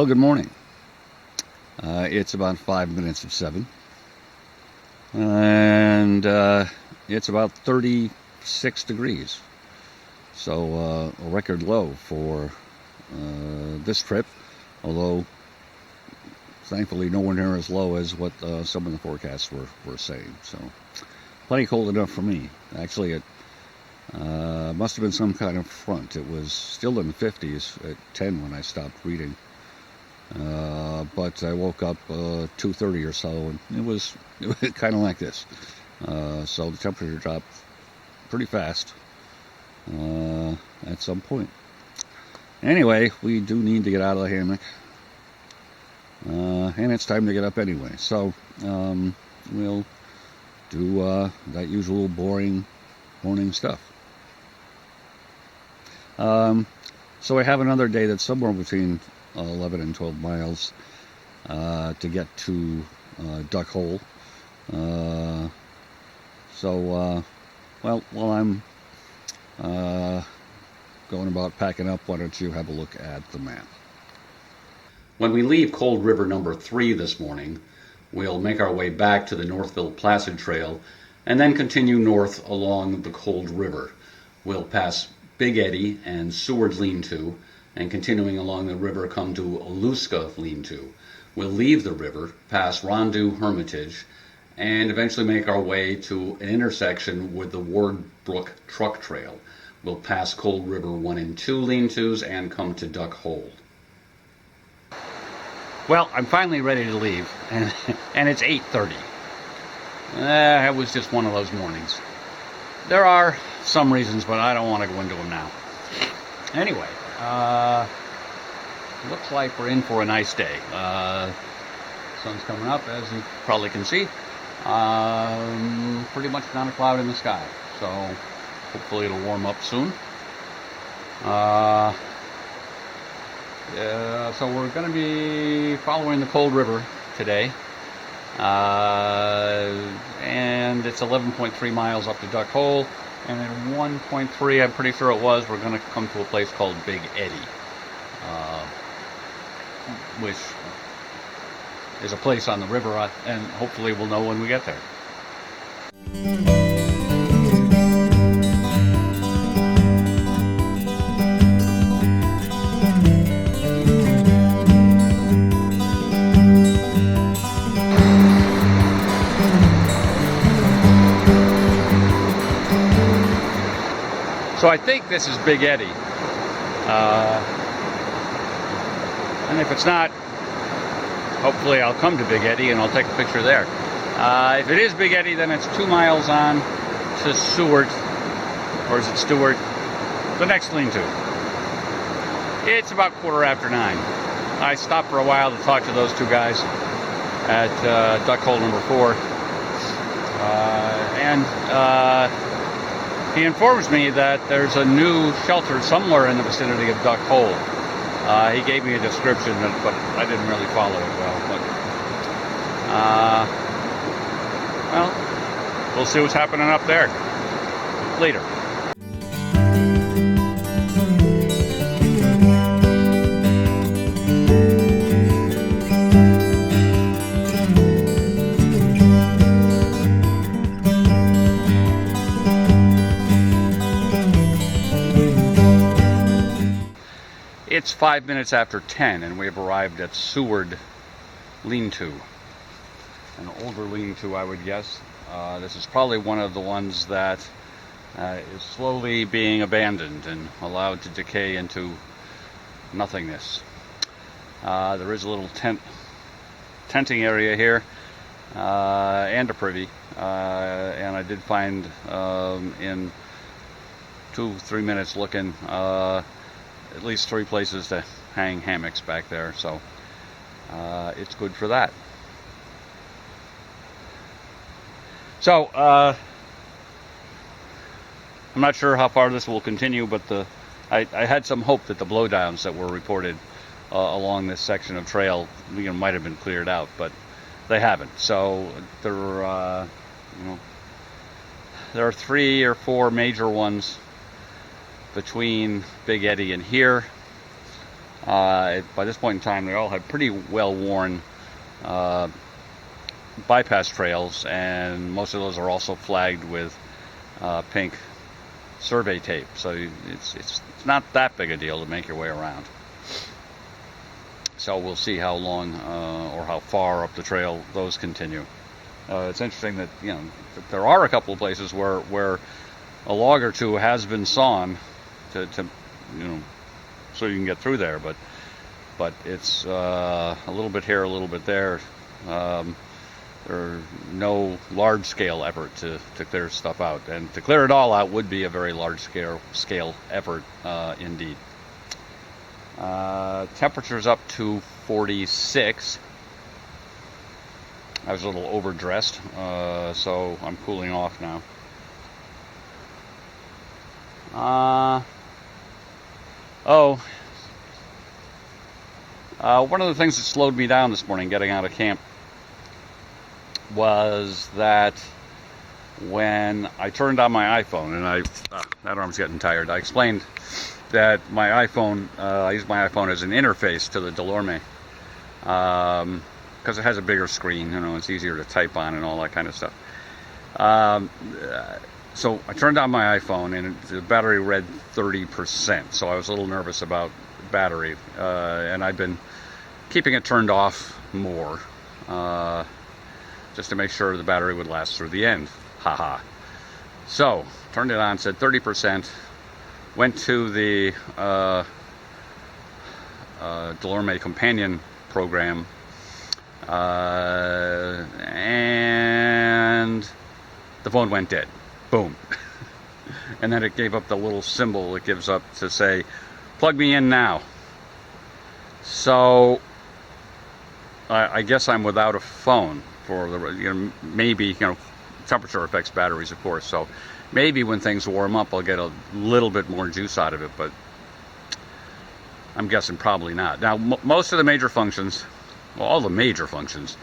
Well, good morning. It's about 5 minutes of 7, and it's about 36 degrees. So a record low for this trip, although thankfully nowhere near as low as what some of the forecasts were saying. So plenty cold enough for me. Actually, it must have been some kind of front. It was still in the 50s at 10 when I stopped reading. But I woke up 2:30 or so, and it was kind of like this. So the temperature dropped pretty fast at some point. Anyway, we do need to get out of the hammock, and it's time to get up anyway. So we'll do that usual boring morning stuff. So I have another day that's somewhere between 11 and 12 miles to get to Duck Hole. Well, while I'm going about packing up, why don't you have a look at the map? When we leave Cold River number 3 this morning, we'll make our way back to the Northville-Placid trail and then continue north along the Cold River. We'll pass Big Eddy and Seward's Lean-To, and continuing along the river come to Aluska Lean-To. We'll leave the river, pass Rondeau Hermitage, and eventually make our way to an intersection with the Ward Brook Truck Trail. We'll pass Cold River 1 and 2 Lean-Tos and come to Duck Hole. Well, I'm finally ready to leave, and it's 8:30. It was just one of those mornings. There are some reasons, but I don't want to go into them now. Anyway, looks like we're in for a nice day. Sun's coming up, as you probably can see. Pretty much not a cloud in the sky, so hopefully it'll warm up soon. So we're going to be following the Cold River today, and it's 11.3 miles up to Duck Hole. And then 1.3, I'm pretty sure it was, we're going to come to a place called Big Eddy, which is a place on the river, and hopefully we'll know when we get there. So I think this is Big Eddy, and if it's not, hopefully I'll come to Big Eddy and I'll take a picture there. If it is Big Eddy, then it's 2 miles on to Seward, or is it Stewart? The next lean-to. It's about 9:15. I stopped for a while to talk to those two guys at Duck Hole number 4, and he informs me that there's a new shelter somewhere in the vicinity of Duck Hole. He gave me a description, but I didn't really follow it well. But, we'll see what's happening up there later. It's 5 minutes after 10, and we've arrived at Seward Lean-To. An older lean-to, I would guess. This is probably one of the ones that is slowly being abandoned and allowed to decay into nothingness. There is a little tenting area here, and a privy, and I did find in 2-3 minutes looking at least 3 places to hang hammocks back there, so it's good for that. So I'm not sure how far this will continue, but I had some hope that the blowdowns that were reported along this section of trail might have been cleared out, but they haven't. So there are 3 or 4 major ones between Big Eddy and here. By this point in time, they all had pretty well-worn bypass trails, and most of those are also flagged with pink survey tape. So it's not that big a deal to make your way around. So we'll see how long or how far up the trail those continue. It's interesting that there are a couple of places where a log or two has been sawn to so you can get through there, but it's a little bit here, a little bit there. There's no large-scale effort to clear stuff out, and to clear it all out would be a very large-scale effort indeed. Temperature's up to 46. I was a little overdressed, so I'm cooling off now. One of the things that slowed me down this morning getting out of camp was that when I turned on my iPhone, and that arm's getting tired. I explained that my iPhone, I use my iPhone as an interface to the Delorme, because it has a bigger screen, it's easier to type on and all that kind of stuff. So I turned on my iPhone, and the battery read 30%, so I was a little nervous about battery, and I've been keeping it turned off more, just to make sure the battery would last through the end. Haha. So, turned it on, said 30%, went to the Delorme companion program, and the phone went dead. Boom. And then it gave up the little symbol it gives up to say, plug me in now. So, I guess I'm without a phone for the, maybe, temperature affects batteries, of course, so maybe when things warm up I'll get a little bit more juice out of it, but I'm guessing probably not. Now, most of the major functions, well, all the major functions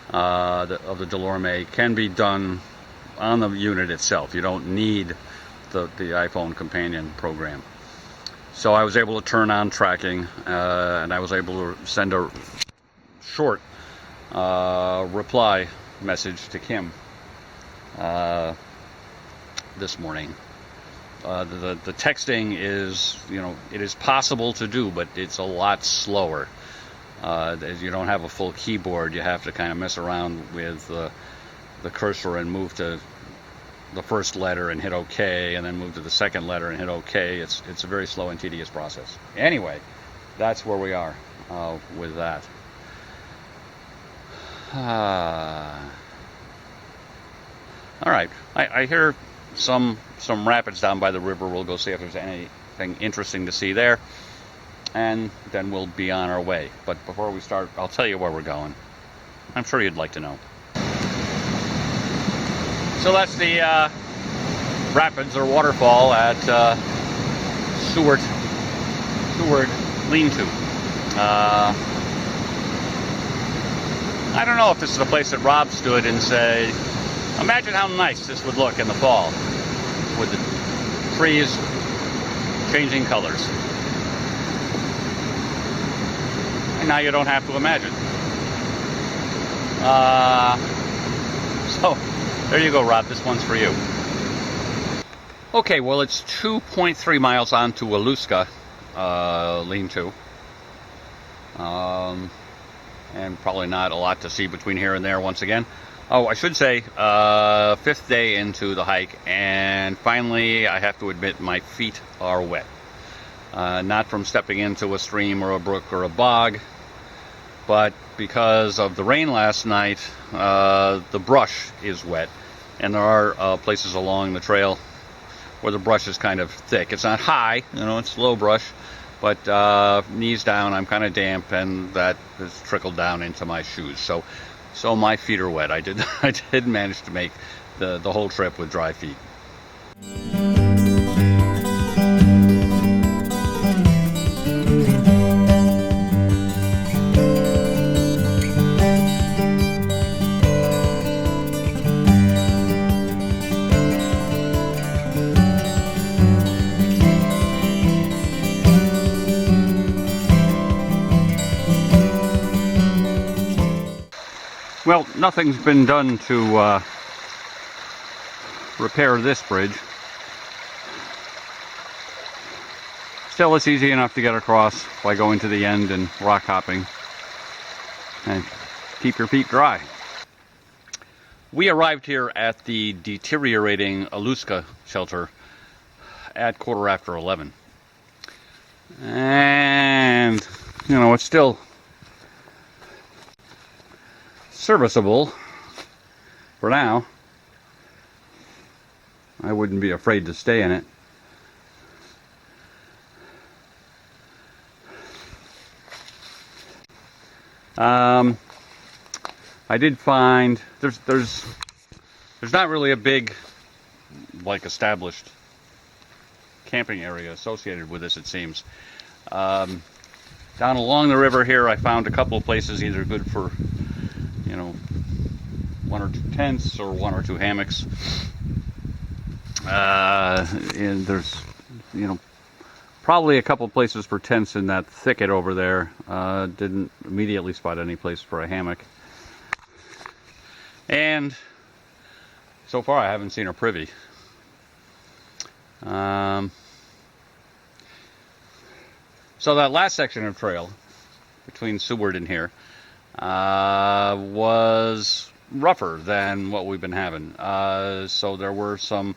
of the Delorme can be done on the unit itself. You don't need the iPhone companion program. So I was able to turn on tracking, and I was able to send a short reply message to Kim this morning. The texting is, it is possible to do, but it's a lot slower. As you don't have a full keyboard, you have to kind of mess around with the cursor and move to the first letter and hit OK, and then move to the second letter and hit OK. It's a very slow and tedious process. Anyway, that's where we are with that. All right, I hear some rapids down by the river. We'll go see if there's anything interesting to see there, and then we'll be on our way. But before we start, I'll tell you where we're going. I'm sure you'd like to know. So that's the rapids or waterfall at Seward Lean-To. I don't know if this is the place that Rob stood and said, imagine how nice this would look in the fall with the trees changing colors. And now you don't have to imagine. So there you go, Rob. This one's for you. Okay, well, it's 2.3 miles on to Aluska Lean-To. And probably not a lot to see between here and there once again. Oh, I should say, 5th day into the hike, and finally, I have to admit, my feet are wet. Not from stepping into a stream or a brook or a bog, but because of the rain last night, the brush is wet, and there are places along the trail where the brush is kind of thick. It's not high, it's low brush, but knees down, I'm kind of damp, and that has trickled down into my shoes. So my feet are wet. I did manage to make the whole trip with dry feet. Well, nothing's been done to repair this bridge. Still, it's easy enough to get across by going to the end and rock hopping and keep your feet dry. We arrived here at the deteriorating Aluska shelter at 11:15. And, you know, it's still serviceable for now. I wouldn't be afraid to stay in it. I did find there's not really a big, like, established camping area associated with this, it seems. Down along the river here, I found a couple of places either good for, you know, 1 or 2 tents or 1 or 2 hammocks. And there's, you know, probably a couple of places for tents in that thicket over there. Didn't immediately spot any place for a hammock. And so far I haven't seen a privy. So that last section of trail between Seward and here was rougher than what we've been having. So there were some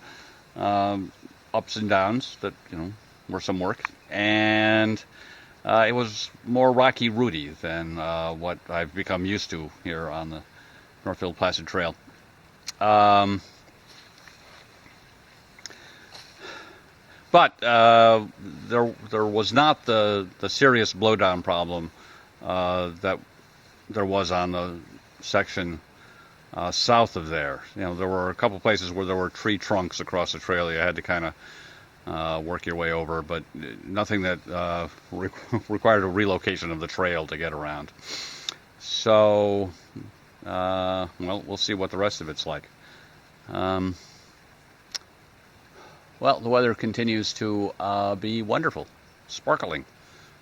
ups and downs that, you know, were some work, and it was more rocky rooty than what I've become used to here on the Northville-Placid Trail. But there was not the serious blowdown problem that there was on the section south of there. You know, there were a couple places where there were tree trunks across the trail you had to kind of work your way over, but nothing that required a relocation of the trail to get around. So, well, we'll see what the rest of it's like. Well, the weather continues to be wonderful, sparkling.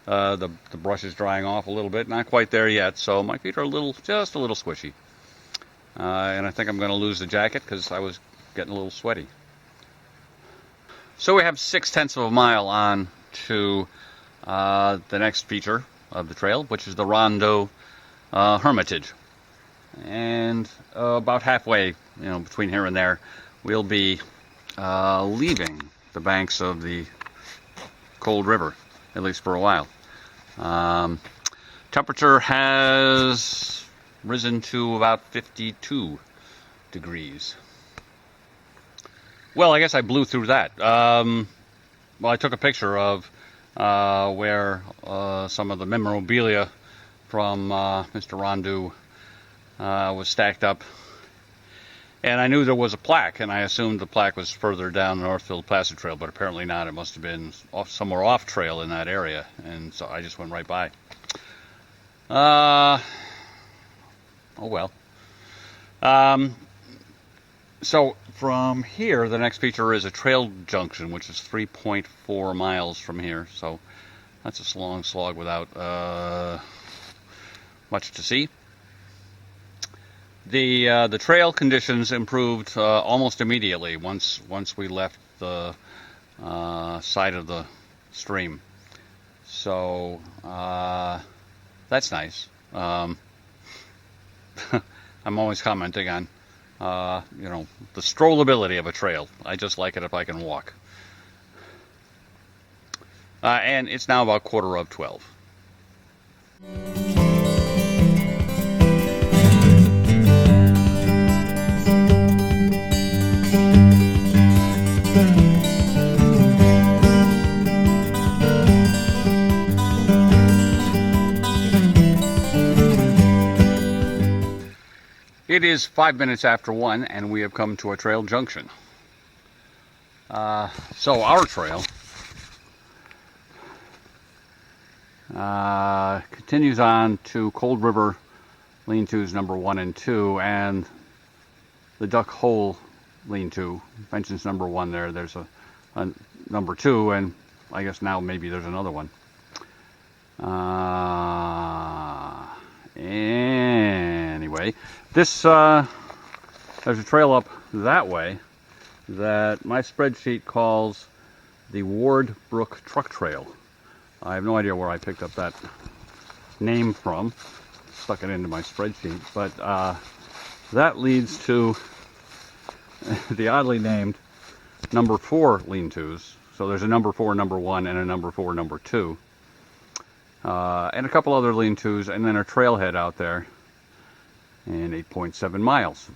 The brush is drying off a little bit, not quite there yet, so my feet are just a little squishy. And I think I'm going to lose the jacket because I was getting a little sweaty. So we have 0.6 of a mile on to the next feature of the trail, which is the Rondo Hermitage. And about halfway, you know, between here and there, we'll be leaving the banks of the cold river, at least for a while. Temperature has risen to about 52 degrees. Well, I guess I blew through that. Well, I took a picture of where some of the memorabilia from Mr. Rondu was stacked up. And I knew there was a plaque, and I assumed the plaque was further down the Northville-Placid Trail, but apparently not. It must have been somewhere off trail in that area, and so I just went right by. Oh well. So from here, the next feature is a trail junction, which is 3.4 miles from here. So that's a long slog without much to see. The trail conditions improved almost immediately once we left the side of the stream. So that's nice. I'm always commenting on you know, the strollability of a trail. I just like it if I can walk. And it's now about 11:15. It is 5 minutes after 1, and we have come to a trail junction. So our trail continues on to Cold River Lean-Tos number 1 and 2, and the Duck Hole Lean-To mentions number 1 there. There's a number 2, and I guess now maybe there's another one. Anyway, way. This, there's a trail up that way that my spreadsheet calls the Ward Brook Truck Trail. I have no idea where I picked up that name from. Stuck it into my spreadsheet, but that leads to the oddly named number 4 lean-tos. So there's a number 4, number 1, and a number 4, number 2. And a couple other lean-tos, and then a trailhead out there, and 8.7 miles,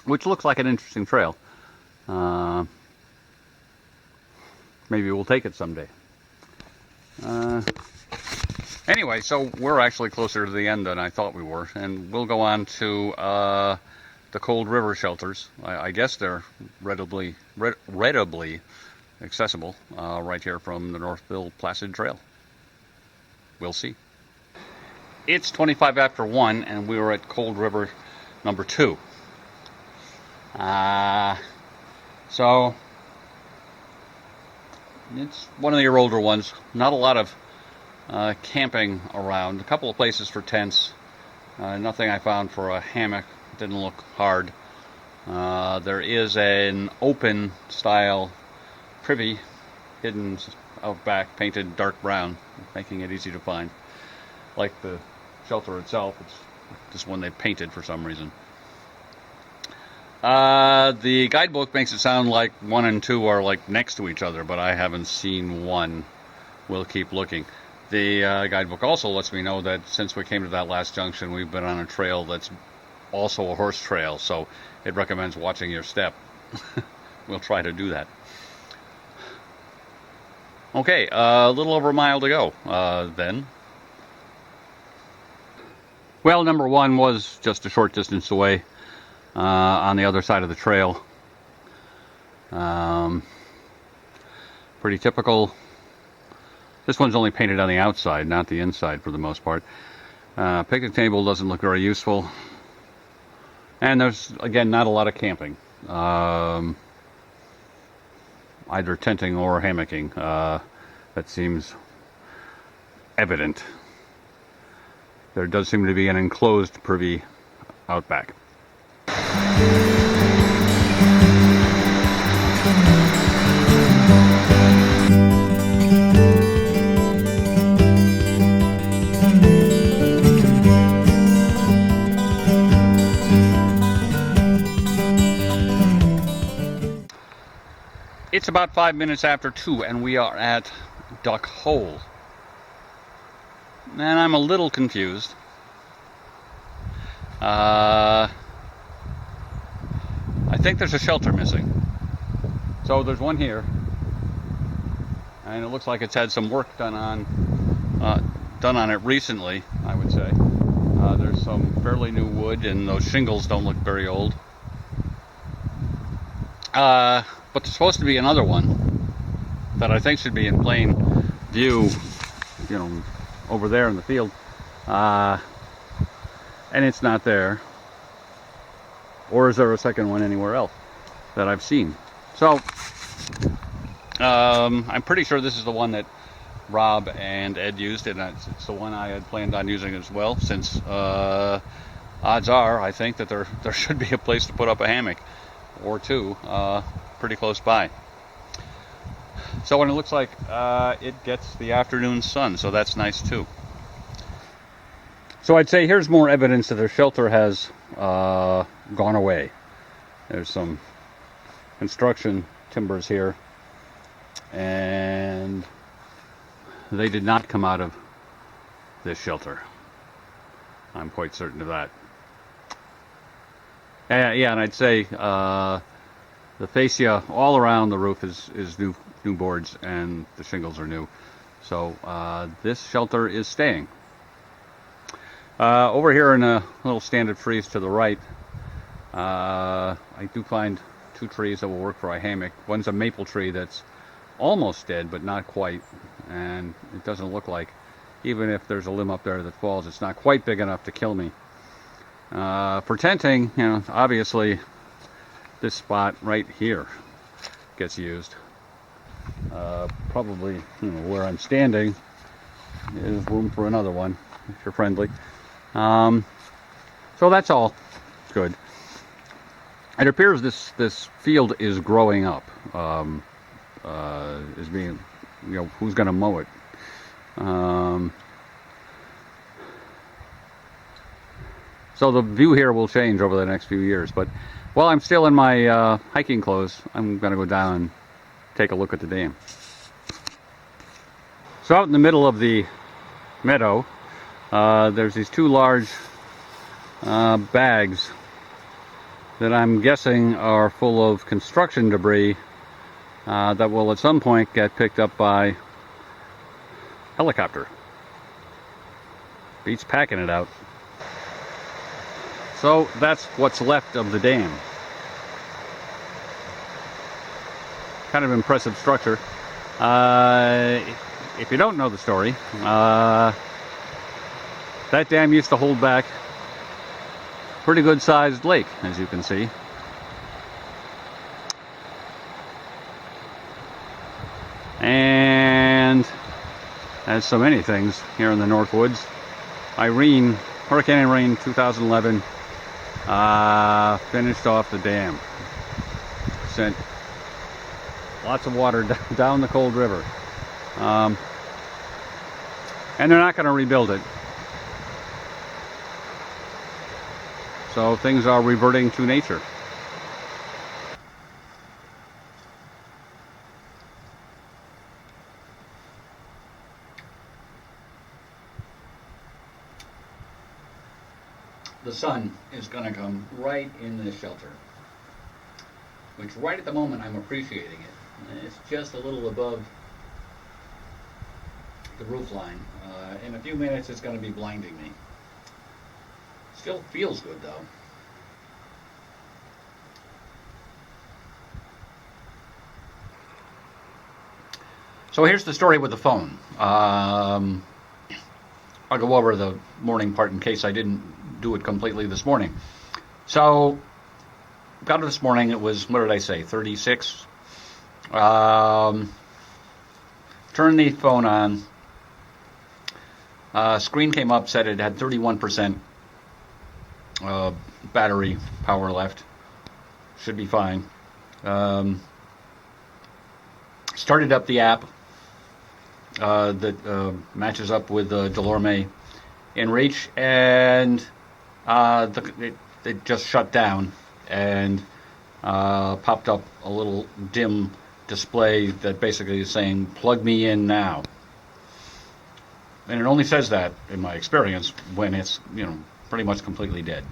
which looks like an interesting trail. Maybe we'll take it someday. Anyway, so we're actually closer to the end than I thought we were, and we'll go on to the Cold River shelters. I guess they're readily accessible right here from the Northville-Placid Trail. We'll see. It's 25 after 1, and we were at Cold River number 2. So it's one of your older ones. Not a lot of camping around. A couple of places for tents. Nothing I found for a hammock. Didn't look hard. There is an open style privy hidden out back, painted dark brown, making it easy to find. Like the shelter itself, it's just one they painted for some reason. The guidebook makes it sound like 1 and 2 are like next to each other, but I haven't seen one. We'll keep looking. The guidebook also lets me know that since we came to that last junction, we've been on a trail that's also a horse trail, so it recommends watching your step. We'll try to do that. Okay, a little over a mile to go then. Well, number 1 was just a short distance away on the other side of the trail. Pretty typical. This one's only painted on the outside, not the inside for the most part. Picnic table doesn't look very useful. And there's, again, not a lot of camping. Either tenting or hammocking. That seems evident. There does seem to be an enclosed privy out back. It's about 5 minutes after 2, and we are at Duck Hole. And I'm a little confused. I think there's a shelter missing. So there's one here, and it looks like it's had some work done on it recently, I would say. There's some fairly new wood, and those shingles don't look very old. But there's supposed to be another one that I think should be in plain view, you know, over there in the field. And it's not there. Or is there a second one anywhere else that I've seen? So, I'm pretty sure this is the one that Rob and Ed used, and it's the one I had planned on using as well, since odds are, I think, that there should be a place to put up a hammock or two pretty close by. So, and it looks like it gets the afternoon sun, so that's nice too. So I'd say here's more evidence that the shelter has gone away. There's some construction timbers here, and they did not come out of this shelter. I'm quite certain of that. Yeah, and I'd say the fascia all around the roof is new boards, and the shingles are new. So this shelter is staying. Over here in a little standard trees to the right, I do find 2 trees that will work for a hammock. One's a maple tree that's almost dead, but not quite, and it doesn't look like, even if there's a limb up there that falls, it's not quite big enough to kill me. For tenting, you know, obviously this spot right here gets used. Probably, you know, where I'm standing is room for another one, if you're friendly. So that's all good. It appears this field is growing up. Is being, who's going to mow it? So the view here will change over the next few years. But while I'm still in my hiking clothes, I'm going to go down and take a look at the dam. So out in the middle of the meadow, there's these two large bags that I'm guessing are full of construction debris that will at some point get picked up by helicopter. Beats packing it out. So that's what's left of the dam. Kind of impressive structure. If you don't know the story, that dam used to hold back a pretty good sized lake, as you can see. And as so many things here in the Northwoods, Hurricane Irene 2011 finished off the dam. Sent lots of water down the cold river. And they're not going to rebuild it. So things are reverting to nature. The sun is going to come right in this shelter, which right at the moment I'm appreciating it. It's just a little above the roof line. In a few minutes it's going to be blinding me. Still feels good though. So here's the story with the phone. I'll go over the morning part in case I didn't do it completely this morning. So got it this morning. It was, what did I say, 36? Turned the phone on. Screen came up, said it had 31% battery power left. Should be fine. Started up the app that matches up with Delorme InReach, and it just shut down and popped up a little dim display that basically is saying, plug me in now. And it only says that, in my experience, when it's, pretty much completely dead.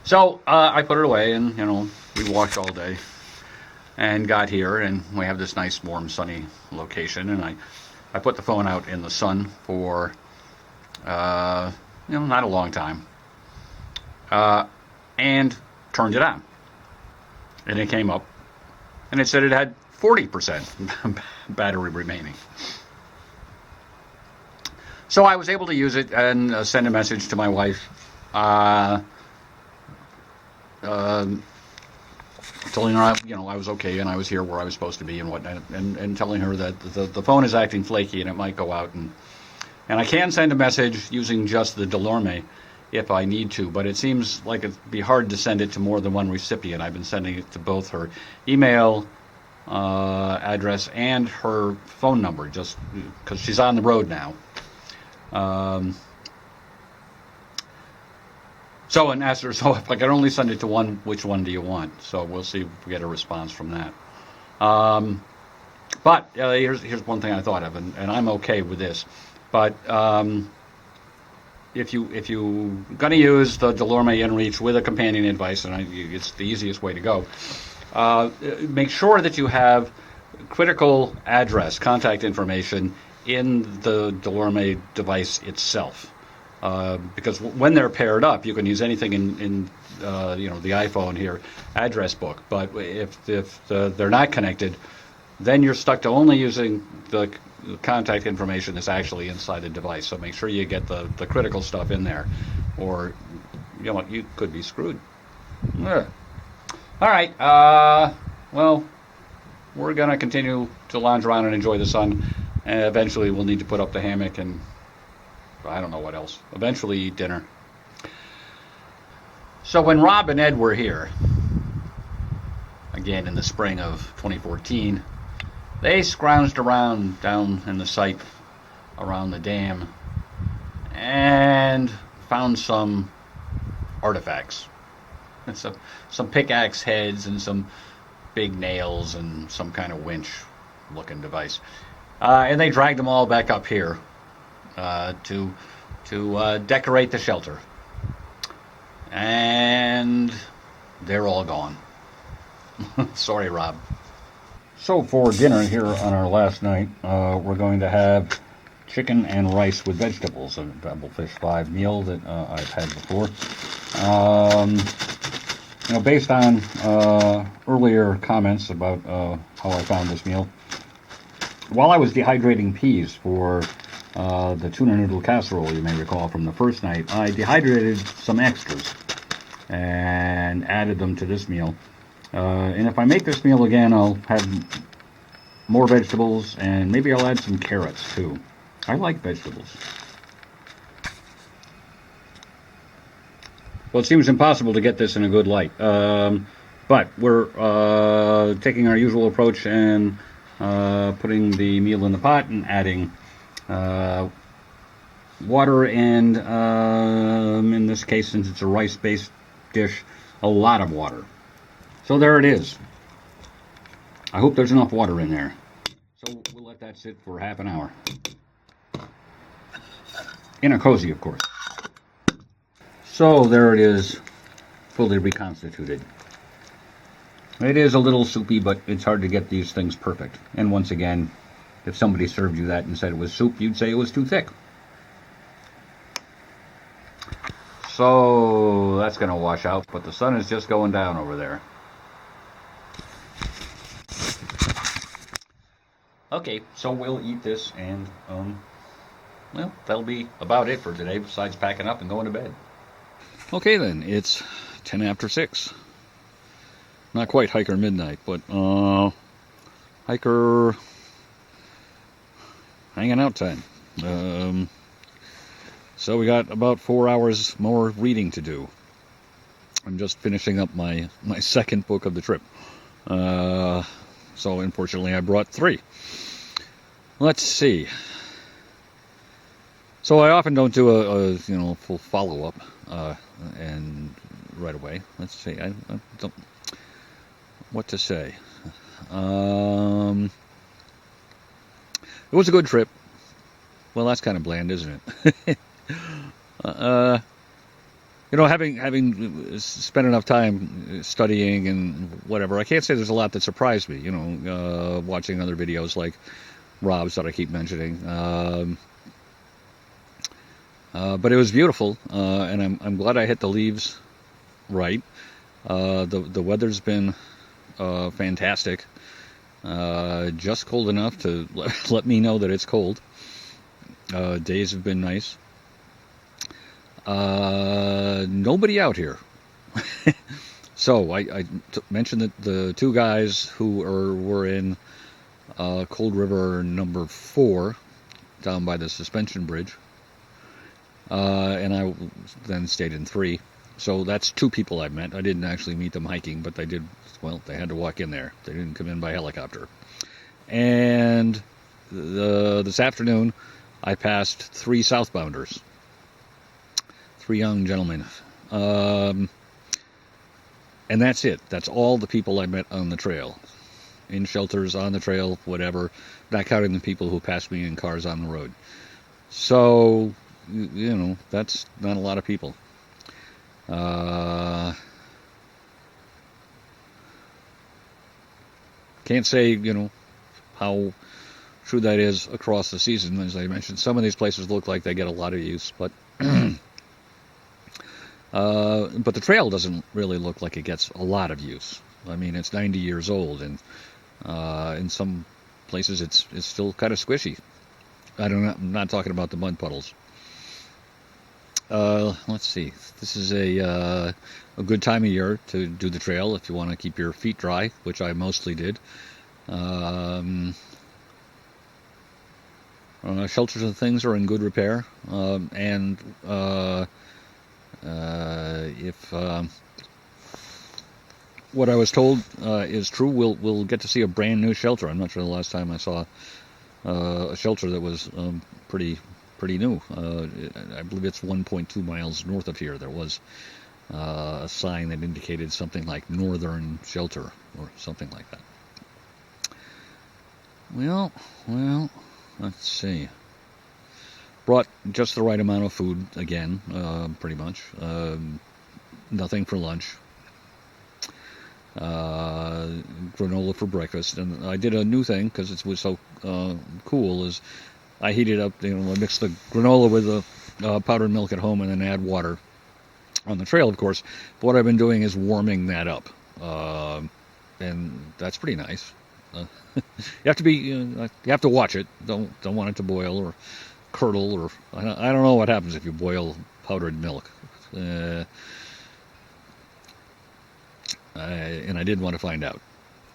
So I put it away, and, we walked all day and got here, and we have this nice, warm, sunny location, and I put the phone out in the sun for, not a long time, and turned it on. And it came up, and it said it had 40% battery remaining. So I was able to use it and send a message to my wife, telling her I was okay and I was here where I was supposed to be and whatnot, and telling her that the phone is acting flaky and it might go out, and I can send a message using just the Delorme if I need to, but it seems like it'd be hard to send it to more than one recipient. I've been sending it to both her email address and her phone number, just because she's on the road now. So and asked her, so if I could only send it to one, which one do you want? So we'll see if we get a response from that. But here's one thing I thought of, and I'm okay with this. But if you gonna use the Delorme InReach with a companion device, and it's the easiest way to go, make sure that you have critical address, contact information in the Delorme device itself. Because when they're paired up, you can use anything in the iPhone here, address book. But if they're not connected, then you're stuck to only using the contact information that's actually inside the device. So make sure you get the critical stuff in there, or you could be screwed. Ugh. All right. Well, we're gonna continue to lounge around and enjoy the sun. And eventually, we'll need to put up the hammock and I don't know what else. Eventually, eat dinner. So when Rob and Ed were here, again in the spring of 2014, they scrounged around down in the site around the dam and found some artifacts. And some pickaxe heads and some big nails and some kind of winch looking device. And they dragged them all back up here to decorate the shelter. And they're all gone. Sorry, Rob. So for dinner here on our last night, we're going to have chicken and rice with vegetables, a double fish 5 meal that I've had before. Based on earlier comments about how I found this meal, while I was dehydrating peas for the tuna noodle casserole, you may recall from the first night, I dehydrated some extras and added them to this meal. And if I make this meal again, I'll have more vegetables, and maybe I'll add some carrots too. I like vegetables. Well, it seems impossible to get this in a good light. But we're taking our usual approach and putting the meal in the pot and adding water and, in this case, since it's a rice-based dish, a lot of water. So there it is. I hope there's enough water in there. So we'll let that sit for half an hour. In a cozy, of course. So there it is, fully reconstituted. It is a little soupy, but it's hard to get these things perfect. And once again, if somebody served you that and said it was soup, you'd say it was too thick. So that's going to wash out, but the sun is just going down over there. Okay, so we'll eat this, and, well, that'll be about it for today, besides packing up and going to bed. Okay then, it's 10 after 6. Not quite hiker midnight, but, hiker hanging out time. So we got about 4 hours more reading to do. I'm just finishing up my second book of the trip. So unfortunately I brought 3. Let's see. So I often don't do a full follow-up and right away. Let's see. I don't what to say. It was a good trip. Well, that's kind of bland, isn't it? Having spent enough time studying and whatever, I can't say there's a lot that surprised me. Watching other videos like Rob's that I keep mentioning. But it was beautiful, and I'm glad I hit the leaves right. The weather's been fantastic. Just cold enough to let me know that it's cold. Days have been nice. Nobody out here. So I mentioned that the 2 guys who were in Cold River number 4 down by the suspension bridge, and I then stayed in 3. So that's 2 people I met. I didn't actually meet them hiking, but they had to walk in there. They didn't come in by helicopter. And this afternoon I passed 3 southbounders. 3 young gentlemen. And that's it. That's all the people I met on the trail. In shelters, on the trail, whatever. Not counting the people who passed me in cars on the road. So, that's not a lot of people. Can't say, how true that is across the season. As I mentioned, some of these places look like they get a lot of use, but but the trail doesn't really look like it gets a lot of use. I mean, it's 90 years old, and in some places it's still kind of squishy. I'm not talking about the mud puddles. Let's see. This is a good time of year to do the trail if you want to keep your feet dry, which I mostly did. Shelters and things are in good repair, and If what I was told is true, we'll get to see a brand new shelter. I'm not sure the last time I saw a shelter that was pretty new. I believe it's 1.2 miles north of here. There was a sign that indicated something like Northern Shelter or something like that. Well, let's see. Brought just the right amount of food again, pretty much. Nothing for lunch. Granola for breakfast, and I did a new thing because it was so cool. Is I heated up, I mixed the granola with the powdered milk at home, and then add water on the trail, of course. But what I've been doing is warming that up, and that's pretty nice. You have to be, you have to watch it. Don't want it to boil or curdle, or I don't know what happens if you boil powdered milk. And I did want to find out.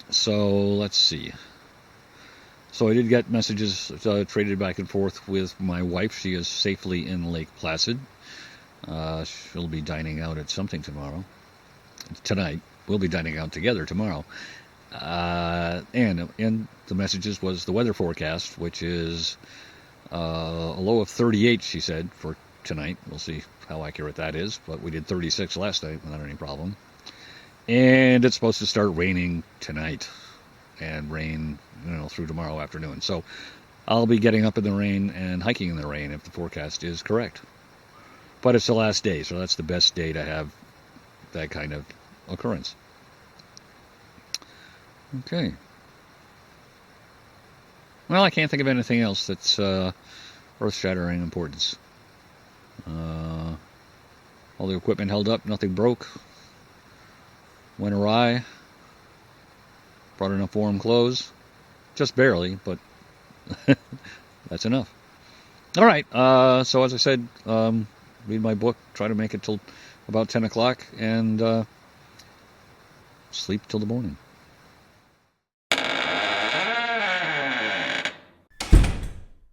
So let's see. So I did get messages traded back and forth with my wife. She is safely in Lake Placid. She'll be dining out at something tonight. We'll be dining out together tomorrow. And the messages was the weather forecast, which is a low of 38, she said, for tonight. We'll see how accurate that is, but we did 36 last night without any problem. And it's supposed to start raining tonight and rain, through tomorrow afternoon. So I'll be getting up in the rain and hiking in the rain if the forecast is correct. But it's the last day, so that's the best day to have that kind of occurrence. Okay. Well, I can't think of anything else that's earth-shattering importance. All the equipment held up, nothing broke. Went awry. Brought enough warm clothes. Just barely, but that's enough. All right, so as I said, read my book, try to make it till about 10 o'clock, and sleep till the morning.